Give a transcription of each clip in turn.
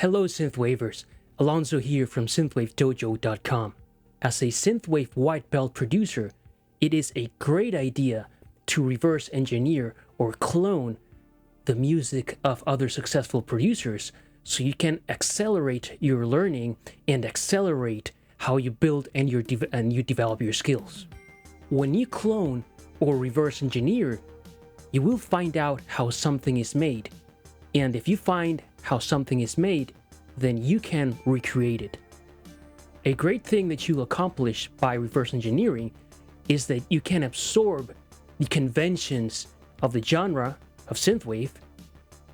Hello Synthwavers, Alonso here from synthwavedojo.com. As a synthwave white belt producer, it is a great idea to reverse engineer or clone the music of other successful producers so you can accelerate your learning and accelerate how you build and you develop your skills. When you clone or reverse engineer, you will find out how something is made. And if you find how something is made, then you can recreate it. A great thing that you'll accomplish by reverse engineering is that you can absorb the conventions of the genre of synthwave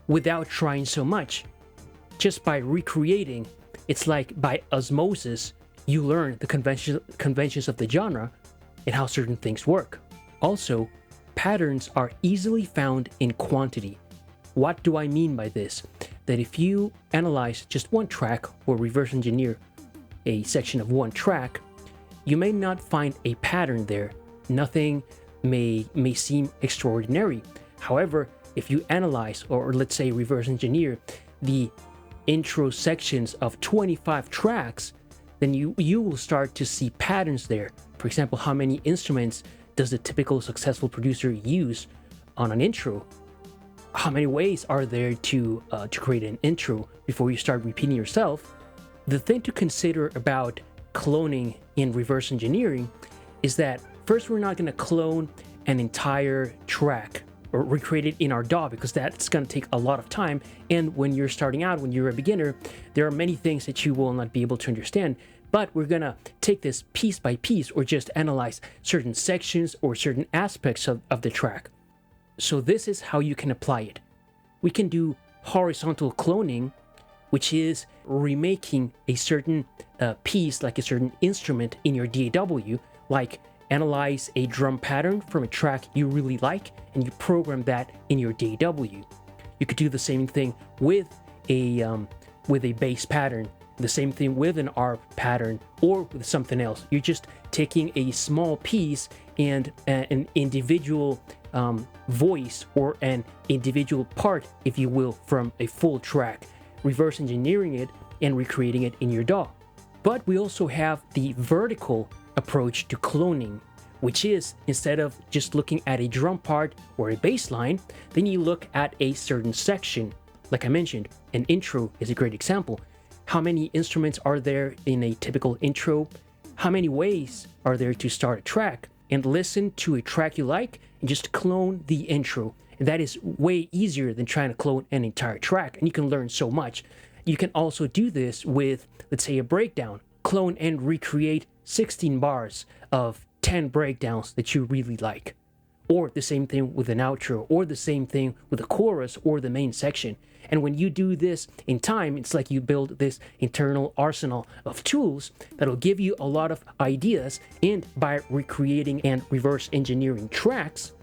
without trying so much. Just by recreating, it's like by osmosis, you learn the conventions of the genre and how certain things work. Also, patterns are easily found in quantity. What do I mean by this? That if you analyze just one track or reverse engineer a section of one track, you may not find a pattern there. Nothing may seem extraordinary. However, if you analyze or let's say reverse engineer the intro sections of 25 tracks, then you will start to see patterns there. For example, how many instruments does a typical successful producer use on an intro? How many ways are there to create an intro before you start repeating yourself? The thing to consider about cloning in reverse engineering is that first, we're not going to clone an entire track or recreate it in our DAW because that's going to take a lot of time. And when you're starting out, when you're a beginner, there are many things that you will not be able to understand. But we're going to take this piece by piece or just analyze certain sections or certain aspects of the track. So this is how you can apply it. We can do horizontal cloning, which is remaking a certain piece, like a certain instrument in your DAW, like analyze a drum pattern from a track you really like and you program that in your DAW. You could do the same thing with a bass pattern, the same thing with an ARP pattern, or with something else. You're just taking a small piece and an individual voice or an individual part, if you will, from a full track, reverse engineering it and recreating it in your DAW. But we also have the vertical approach to cloning, which is instead of just looking at a drum part or a bass line, then you look at a certain section. Like I mentioned, an intro is a great example. How many instruments are there in a typical intro? How many ways are there to start a track? And listen to a track you like and just clone the intro. And that is way easier than trying to clone an entire track, and you can learn so much. You can also do this with, let's say, a breakdown. Clone and recreate 16 bars of 10 breakdowns that you really like. Or the same thing with an outro, or the same thing with a chorus or the main section. And when you do this in time, it's like you build this internal arsenal of tools that'll give you a lot of ideas, and by recreating and reverse engineering tracks,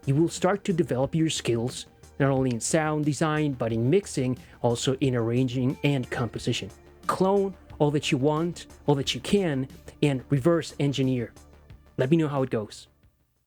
you will start to develop your skills, not only in sound design, but in mixing, also in arranging and composition. Clone all that you want, all that you can, and reverse engineer. Let me know how it goes.